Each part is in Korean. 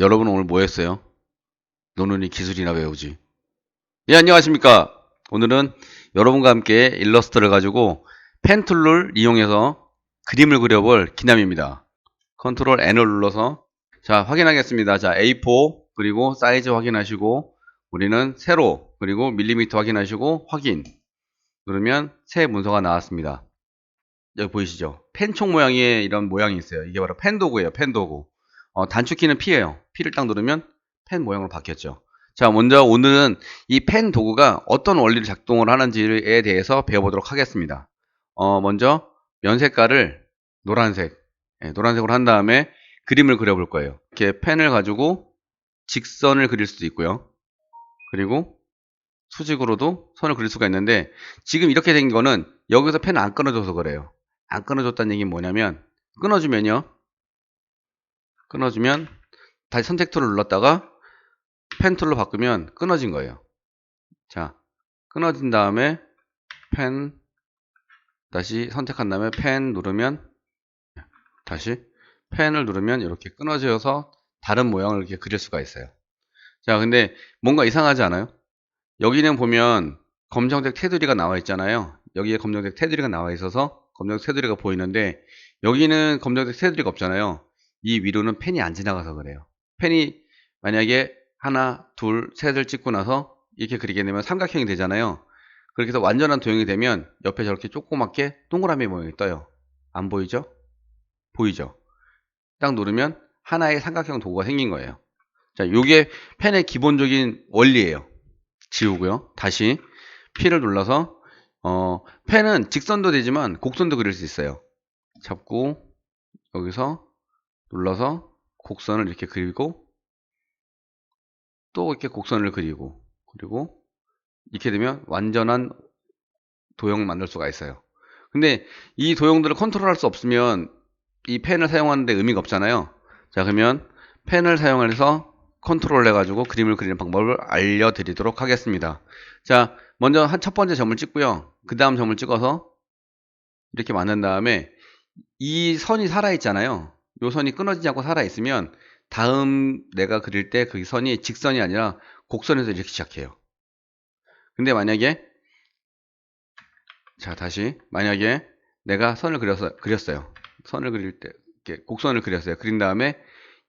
여러분 오늘 뭐 했어요? 노는이 기술이나 외우지. 예, 안녕하십니까. 오늘은 여러분과 함께 일러스트를 가지고 펜 툴을 이용해서 그림을 그려볼 기남입니다. 컨트롤 N을 눌러서 자 확인하겠습니다. 자 A4 그리고 사이즈 확인하시고 우리는 세로 그리고 밀리미터 확인하시고 확인 누르면 새 문서가 나왔습니다. 여기 보이시죠? 펜총 모양의 이런 모양이 있어요. 이게 바로 펜 도구예요. 펜 도구. 단축키는 P예요. P를 딱 누르면 펜 모양으로 바뀌었죠. 자, 먼저 오늘은 이 펜 도구가 어떤 원리를 작동을 하는지에 대해서 배워보도록 하겠습니다. 먼저 면 색깔을 노란색, 노란색으로 한 다음에 그림을 그려볼 거예요. 이렇게 펜을 가지고 직선을 그릴 수도 있고요. 그리고 수직으로도 선을 그릴 수가 있는데 지금 이렇게 된 거는 여기서 펜을 안 끊어줘서 그래요. 안 끊어줬다는 얘기는 뭐냐면 끊어주면 다시 선택 툴을 눌렀다가 펜 툴로 바꾸면 끊어진 거예요. 자, 끊어진 다음에 펜 다시 선택한 다음에 펜 누르면 다시 펜을 누르면 이렇게 끊어져서 다른 모양을 이렇게 그릴 수가 있어요. 자, 근데 뭔가 이상하지 않아요? 여기는 보면 검정색 테두리가 나와 있잖아요. 여기에 검정색 테두리가 나와 있어서 검정색 테두리가 보이는데 여기는 검정색 테두리가 없잖아요. 이 위로는 펜이 안 지나가서 그래요. 펜이 만약에 하나, 둘, 셋을 찍고 나서 이렇게 그리게 되면 삼각형이 되잖아요. 그렇게 해서 완전한 도형이 되면 옆에 저렇게 조그맣게 동그라미 모양이 떠요. 안 보이죠? 보이죠? 딱 누르면 하나의 삼각형 도구가 생긴 거예요. 자, 요게 펜의 기본적인 원리예요. 지우고요. 다시 P를 눌러서 펜은 직선도 되지만 곡선도 그릴 수 있어요. 잡고 여기서 눌러서 곡선을 이렇게 그리고 또 이렇게 곡선을 그리고 그리고 이렇게 되면 완전한 도형을 만들 수가 있어요. 근데 이 도형들을 컨트롤할 수 없으면 이 펜을 사용하는데 의미가 없잖아요. 자, 그러면 펜을 사용해서 컨트롤 해가지고 그림을 그리는 방법을 알려드리도록 하겠습니다. 자, 먼저 첫 번째 점을 찍고요. 그 다음 점을 찍어서 이렇게 만든 다음에 이 선이 살아있잖아요. 이 선이 끊어지지 않고 살아있으면 다음 내가 그릴 때 그 선이 직선이 아니라 곡선에서 이렇게 시작해요. 근데 만약에 자, 다시 만약에 내가 선을 그렸어요. 선을 그릴 때 이렇게 곡선을 그렸어요. 그린 다음에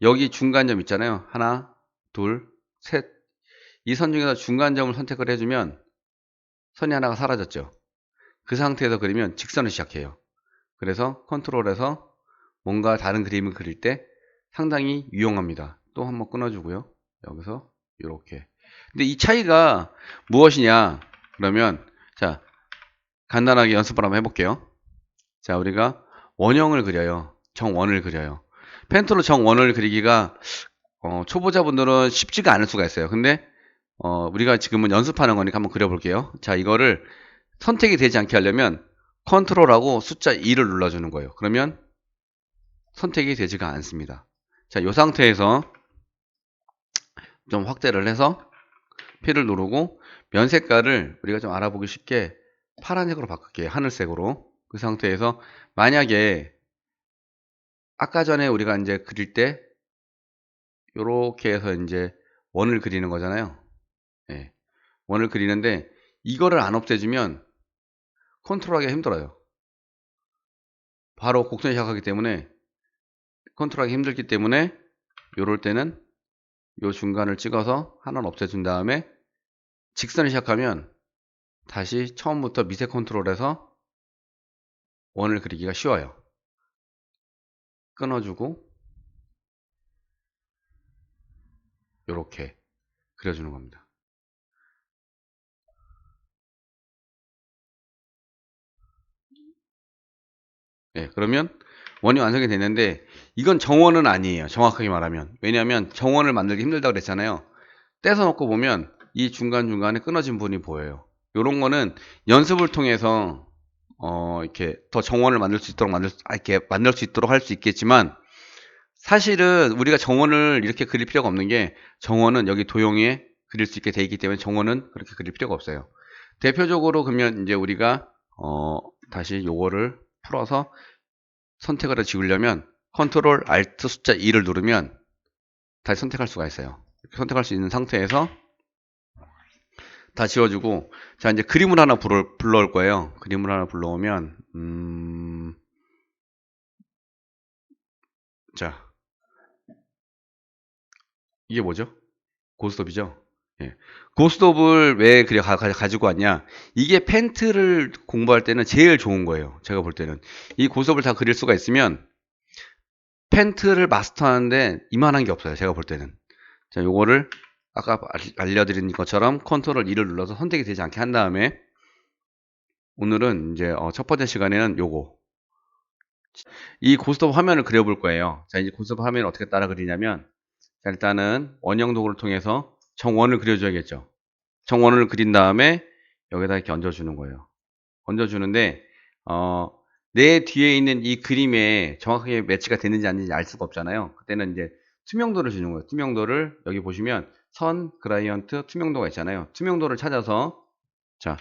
여기 중간점 있잖아요. 하나, 둘, 셋. 이 선 중에서 중간점을 선택을 해주면 선이 하나가 사라졌죠. 그 상태에서 그리면 직선을 시작해요. 그래서 컨트롤해서 뭔가 다른 그림을 그릴 때 상당히 유용합니다. 또 한번 끊어주고요. 여기서 이렇게. 근데 이 차이가 무엇이냐? 그러면 자, 간단하게 연습을 한번 해볼게요. 자, 우리가 원형을 그려요. 정원을 그려요. 펜툴로 정원을 그리기가 초보자분들은 쉽지가 않을 수가 있어요. 근데 우리가 지금은 연습하는 거니까 한번 그려볼게요. 자, 이거를 선택이 되지 않게 하려면 컨트롤하고 숫자 2를 눌러주는 거예요. 그러면 선택이 되지가 않습니다. 자, 이 상태에서 좀 확대를 해서 P를 누르고 면 색깔을 우리가 좀 알아보기 쉽게 파란색으로 바꿀게요. 하늘색으로. 그 상태에서 만약에 아까 전에 우리가 이제 그릴 때 요렇게 해서 이제 원을 그리는 거잖아요. 예. 원을 그리는데 이거를 안 없애주면 컨트롤하기가 힘들어요. 바로 곡선이 시작하기 때문에 컨트롤하기 힘들기 때문에 요럴 때는 요 중간을 찍어서 하나는 없애준 다음에 직선을 시작하면 다시 처음부터 미세 컨트롤해서 원을 그리기가 쉬워요. 끊어주고 요렇게 그려주는 겁니다. 예, 그러면 원이 완성이 됐는데 이건 정원은 아니에요. 정확하게 말하면. 왜냐하면 정원을 만들기 힘들다고 그랬잖아요. 떼서 놓고 보면 이 중간중간에 끊어진 부분이 보여요. 요런 거는 연습을 통해서 이렇게 더 정원을 만들 수 있도록 이렇게 만들 수 있도록 할 수 있겠지만 사실은 우리가 정원을 이렇게 그릴 필요가 없는 게 정원은 여기 도형에 그릴 수 있게 돼 있기 때문에 정원은 그렇게 그릴 필요가 없어요. 대표적으로 그러면 이제 우리가 다시 요거를 풀어서 선택을 해 지우려면 컨트롤 알트 숫자 2를 누르면 다시 선택할 수가 있어요. 이렇게 선택할 수 있는 상태에서 다 지워주고, 자, 이제 그림을 하나 불러올 거예요. 그림을 하나 불러오면, 자, 이게 뭐죠? 고스톱이죠? 예. 고스톱을 왜 그래 가지고 왔냐? 이게 펜트를 공부할 때는 제일 좋은 거예요. 제가 볼 때는. 이 고스톱을 다 그릴 수가 있으면, 펜트를 마스터하는데 이만한 게 없어요. 제가 볼 때는. 자, 요거를 아까 알려드린 것처럼 컨트롤 2를 눌러서 선택이 되지 않게 한 다음에, 오늘은 이제 첫 번째 시간에는 요거 이 고스톱 화면을 그려볼 거예요. 자, 이제 고스톱 화면을 어떻게 따라 그리냐면, 자, 일단은 원형 도구를 통해서 정원을 그려줘야겠죠. 정원을 그린 다음에 여기다 이렇게 얹어주는 거예요. 얹어주는데 내 뒤에 있는 이 그림에 정확하게 매치가 되는지 아닌지 알 수가 없잖아요. 그때는 이제 투명도를 주는 거예요. 투명도를 여기 보시면 선, 그라디언트, 투명도가 있잖아요. 투명도를 찾아서 자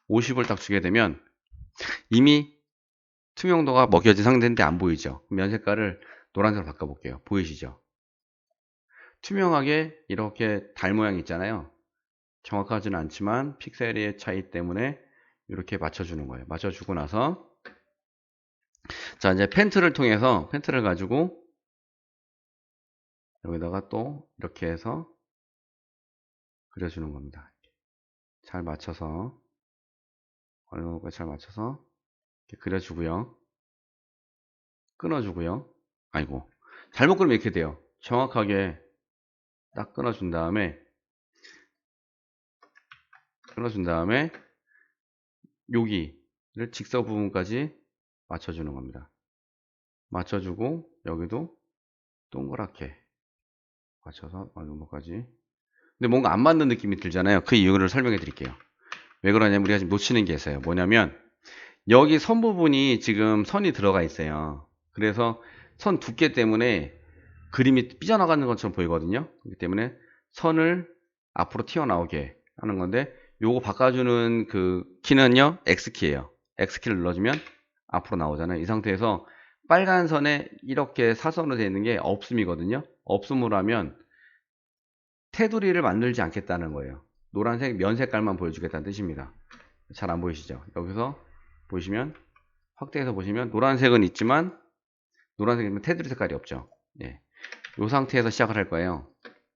50을 딱 주게 되면 이미 투명도가 먹여진 상태인데 안 보이죠. 면 색깔을 노란색으로 바꿔볼게요. 보이시죠? 투명하게 이렇게 달 모양 있잖아요. 정확하지는 않지만 픽셀의 차이 때문에 이렇게 맞춰주는 거예요. 맞춰주고 나서 자 이제 펜트를 통해서 펜트를 가지고 여기다가 또 이렇게 해서 그려주는 겁니다. 잘 맞춰서 어느 정도까지 잘 맞춰서 이렇게 그려주고요. 끊어주고요. 아이고 잘못 그리면 이렇게 돼요. 정확하게 딱 끊어준 다음에 여기를 직선 부분까지 맞춰주는 겁니다. 맞춰주고 여기도 동그랗게 맞춰서 어느 정도까지. 근데 뭔가 안 맞는 느낌이 들잖아요. 그 이유를 설명해 드릴게요. 왜 그러냐면 우리가 지금 놓치는 게 있어요. 뭐냐면 여기 선 부분이 지금 선이 들어가 있어요. 그래서 선 두께 때문에 그림이 삐져나가는 것처럼 보이거든요. 그렇기 때문에 선을 앞으로 튀어나오게 하는 건데 요거 바꿔주는 그 키는요 X키예요. X키를 눌러주면 앞으로 나오잖아요. 이 상태에서 빨간 선에 이렇게 사선으로 되어 있는 게 없음이거든요. 없음으로 하면 테두리를 만들지 않겠다는 거예요. 노란색 면 색깔만 보여주겠다는 뜻입니다. 잘 안 보이시죠? 여기서 보시면 확대해서 보시면 노란색은 있지만 노란색이면 테두리 색깔이 없죠. 예. 이 상태에서 시작을 할 거예요.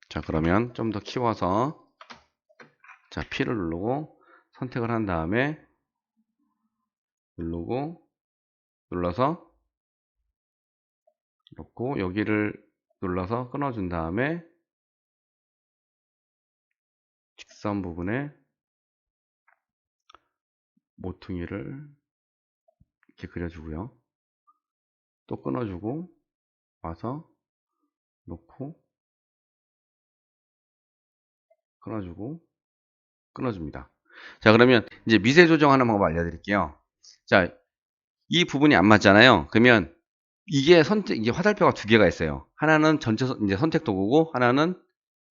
자 그러면 좀 더 키워서 자 P를 누르고 선택을 한 다음에 눌러서 놓고 여기를 눌러서 끊어준 다음에 직선 부분에 모퉁이를 이렇게 그려주고요. 또 끊어주고 와서 놓고 끊어주고 끊어줍니다. 자 그러면 이제 미세 조정하는 방법 알려드릴게요. 자 이 부분이 안 맞잖아요. 그러면 이게 화살표가 두 개가 있어요. 하나는 전체 이제 선택 도구고 하나는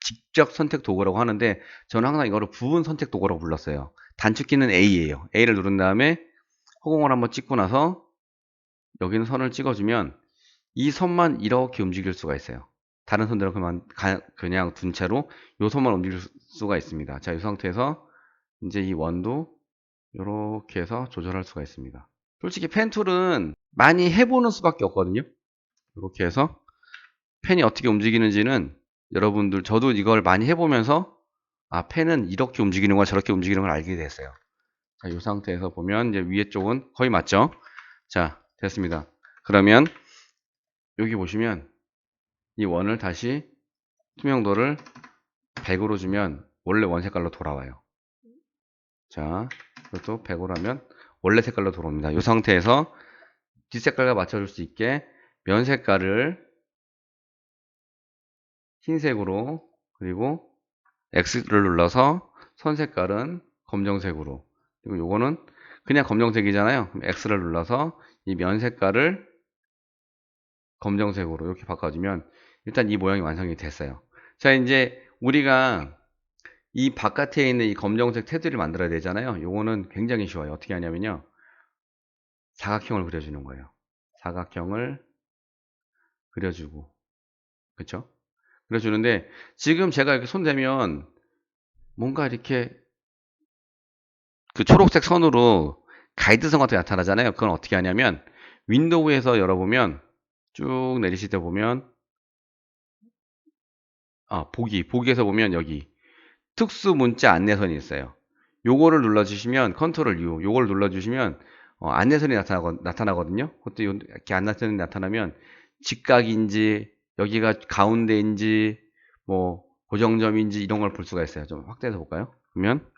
직접 선택 도구라고 하는데 저는 항상 이거를 부분 선택 도구라고 불렀어요. 단축키는 A예요. A를 누른 다음에 허공을 한번 찍고 나서 여기는 선을 찍어주면 이 선만 이렇게 움직일 수가 있어요. 다른 선들은 그냥 둔 채로 이 선만 움직일 수가 있습니다. 자, 이 상태에서 이제 이 원도 이렇게 해서 조절할 수가 있습니다. 솔직히 펜 툴은 많이 해보는 수밖에 없거든요. 이렇게 해서 펜이 어떻게 움직이는지는 여러분들 저도 이걸 많이 해보면서 아 펜은 이렇게 움직이는 거야 저렇게 움직이는 걸 알게 됐어요. 자, 이 상태에서 보면 이제 위에 쪽은 거의 맞죠? 자, 됐습니다. 그러면 여기 보시면 이 원을 다시 투명도를 100으로 주면 원래 원 색깔로 돌아와요. 자, 이것도 100으로 하면 원래 색깔로 돌아옵니다. 이 상태에서 뒷색깔과 맞춰줄 수 있게 면 색깔을 흰색으로 그리고 X를 눌러서 선 색깔은 검정색으로 그리고 요거는 그냥 검정색이잖아요. 그럼 X를 눌러서 이 면 색깔을 검정색으로 이렇게 바꿔주면 일단 이 모양이 완성이 됐어요. 자 이제 우리가 이 바깥에 있는 이 검정색 테두리를 만들어야 되잖아요. 요거는 굉장히 쉬워요. 어떻게 하냐면요. 사각형을 그려주는 거예요. 사각형을 그려주고 그쵸? 그려주는데 지금 제가 이렇게 손 대면 뭔가 이렇게 그 초록색 선으로 가이드선 같은 게 나타나잖아요. 그건 어떻게 하냐면 윈도우에서 열어보면 쭉 내리실 때 보면 보기에서 보면 여기 특수 문자 안내선이 있어요. 요거를 눌러주시면 컨트롤 U 요걸 눌러주시면 안내선이 나타나거든요. 그것도 이렇게 안내선이 나타나면 직각인지 여기가 가운데인지 뭐 고정점인지 이런 걸 볼 수가 있어요. 좀 확대해서 볼까요? 그러면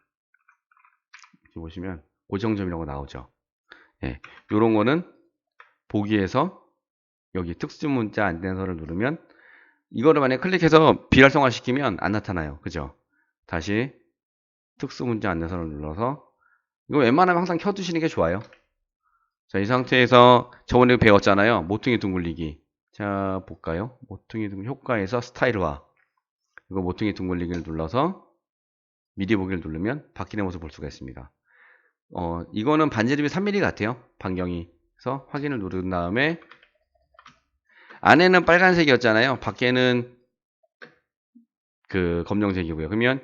이렇게 보시면 고정점이라고 나오죠. 예, 요런 거는 보기에서 여기 특수문자 안내선을 누르면 이거를 만약에 클릭해서 비활성화 시키면 안 나타나요. 그죠? 다시 특수문자 안내선을 눌러서 이거 웬만하면 항상 켜두시는 게 좋아요. 자, 이 상태에서 저번에 배웠잖아요. 모퉁이 둥글리기. 자, 볼까요? 모퉁이 둥글리기 효과에서 스타일화. 이거 모퉁이 둥글리기를 눌러서 미리 보기를 누르면 바뀌는 모습을 볼 수가 있습니다. 이거는 반지름이 3mm 같아요. 반경이. 그래서 확인을 누른 다음에 안에는 빨간색이었잖아요. 밖에는 그 검정색이고요. 그러면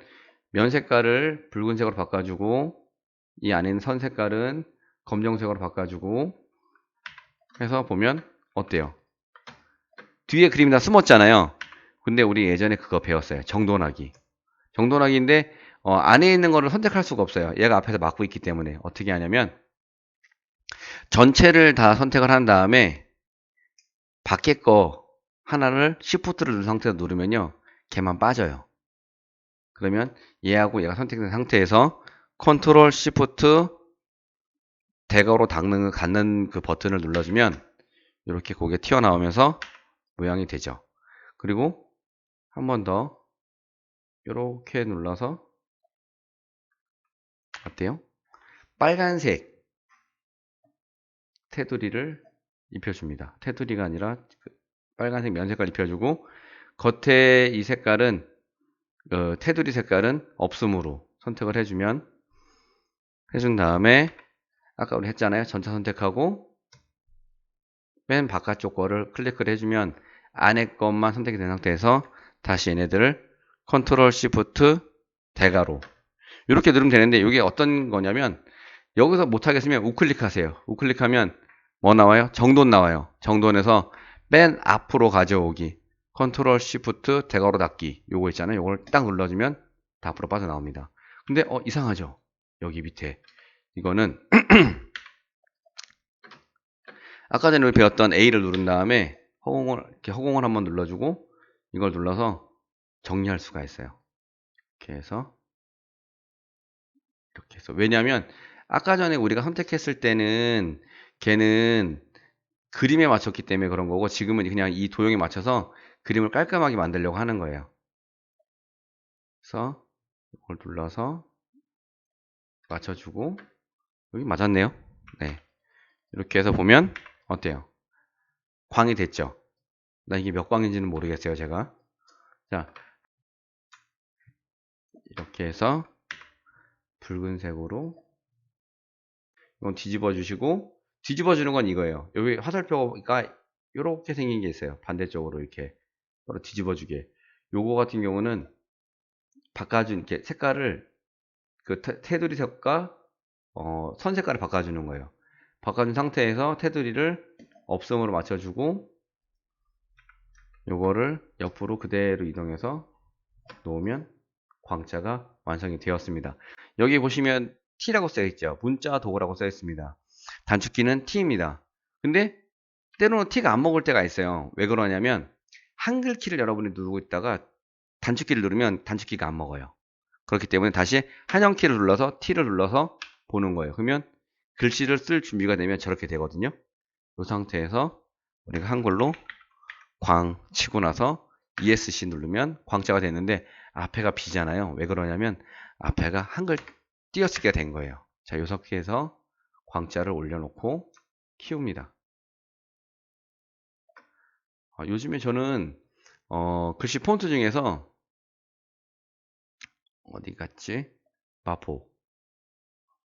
면 색깔을 붉은색으로 바꿔주고 이 안에는 선 색깔은 검정색으로 바꿔주고 해서 보면 어때요? 뒤에 그림이 다 숨었잖아요. 근데 우리 예전에 그거 배웠어요. 정돈하기. 정돈하기인데 안에 있는 거를 선택할 수가 없어요. 얘가 앞에서 막고 있기 때문에 어떻게 하냐면 전체를 다 선택을 한 다음에 밖에 거 하나를 Shift를 누른 상태에서 누르면요. 걔만 빠져요. 그러면 얘하고 얘가 선택된 상태에서 Ctrl Shift 대각으로 닿는 그 버튼을 눌러주면 이렇게 고개 튀어나오면서 모양이 되죠. 그리고 한 번 더 이렇게 눌러서 어때요? 빨간색 테두리를 입혀줍니다. 테두리가 아니라 빨간색 면 색깔 입혀주고 겉에 이 색깔은 테두리 색깔은 없음으로 선택을 해준 다음에 아까 우리 했잖아요. 전체 선택하고 맨 바깥쪽 거를 클릭을 해주면 안에 것만 선택이 된 상태에서 다시 얘네들을 컨트롤 시프트 대괄호 이렇게 누르면 되는데 이게 어떤 거냐면 여기서 못하겠으면 우클릭 하세요. 우클릭하면 뭐 나와요? 정돈 나와요. 정돈에서 맨 앞으로 가져오기 컨트롤 시프트 대괄호 닫기 요거 있잖아요. 요걸 딱 눌러주면 다 앞으로 빠져나옵니다. 근데 이상하죠? 여기 밑에 이거는 아까 전에 우리 배웠던 A를 누른 다음에 허공을 한번 눌러주고 이걸 눌러서 정리할 수가 있어요. 이렇게 해서 왜냐하면 아까 전에 우리가 선택했을 때는 걔는 그림에 맞췄기 때문에 그런 거고 지금은 그냥 이 도형에 맞춰서 그림을 깔끔하게 만들려고 하는 거예요. 그래서 이걸 눌러서 맞춰주고 여기 맞았네요. 네, 이렇게 해서 보면 어때요? 광이 됐죠? 나 이게 몇 광인지는 모르겠어요, 제가. 자, 이렇게 해서 붉은색으로 이건 뒤집어 주시고 뒤집어 주는 건 이거예요. 여기 화살표가 이렇게 생긴 게 있어요. 반대쪽으로 이렇게 바로 뒤집어 주게. 요거 같은 경우는 바꿔준 이렇게 색깔을 그 테두리 색과 선 색깔을 바꿔주는 거예요. 바꿔준 상태에서 테두리를 없음으로 맞춰주고 요거를 옆으로 그대로 이동해서 놓으면 광자가 완성이 되었습니다. 여기 보시면 T라고 써있죠. 문자 도구라고 써있습니다. 단축키는 T입니다. 근데 때로는 T가 안 먹을 때가 있어요. 왜 그러냐면 한글 키를 여러분이 누르고 있다가 단축키를 누르면 단축키가 안 먹어요. 그렇기 때문에 다시 한영키를 눌러서 T를 눌러서 보는 거예요. 그러면 글씨를 쓸 준비가 되면 저렇게 되거든요. 이 상태에서 우리가 한글로 광 치고 나서 ESC 누르면 광자가 되는데 앞에가 비잖아요. 왜 그러냐면 앞에가 한글 띄어쓰기가 된 거예요. 자, 요 상태에서 광자를 올려놓고 키웁니다. 요즘에 저는 글씨 폰트 중에서 어디 갔지?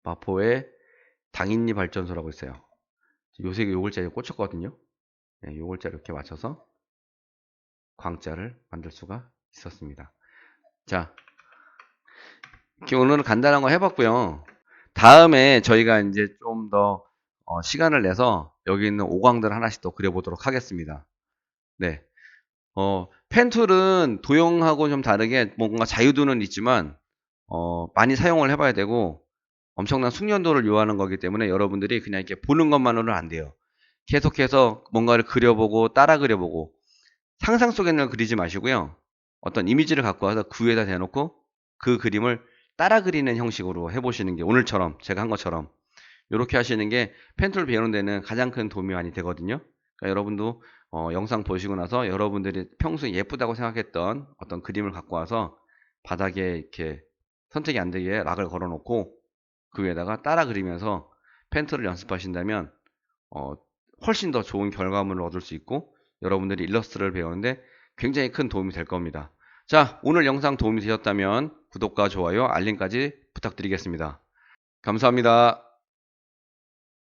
마포에 당인리 발전소라고 있어요. 요새 요 글자에 꽂혔거든요. 네, 요 글자 이렇게 맞춰서 광자를 만들 수가 있었습니다. 자, 이렇게 오늘은 간단한 거 해봤고요. 다음에 저희가 이제 좀 더 시간을 내서 여기 있는 오광들 하나씩 더 그려보도록 하겠습니다. 네. 펜툴은 도형하고 좀 다르게 뭔가 자유도는 있지만 많이 사용을 해봐야 되고 엄청난 숙련도를 요하는 거기 때문에 여러분들이 그냥 이렇게 보는 것만으로는 안 돼요. 계속해서 뭔가를 그려보고 따라 그려보고 상상 속에는 그리지 마시고요. 어떤 이미지를 갖고 와서 그 위에다 대놓고 그 그림을 따라 그리는 형식으로 해보시는 게 오늘처럼 제가 한 것처럼 이렇게 하시는 게 펜툴 배우는 데는 가장 큰 도움이 많이 되거든요. 그러니까 여러분도 영상 보시고 나서 여러분들이 평소에 예쁘다고 생각했던 어떤 그림을 갖고 와서 바닥에 이렇게 선택이 안 되게 락을 걸어 놓고 그 위에다가 따라 그리면서 펜툴을 연습하신다면 훨씬 더 좋은 결과물을 얻을 수 있고 여러분들이 일러스트를 배우는데 굉장히 큰 도움이 될 겁니다. 자, 오늘 영상 도움이 되셨다면 구독과 좋아요, 알림까지 부탁드리겠습니다. 감사합니다.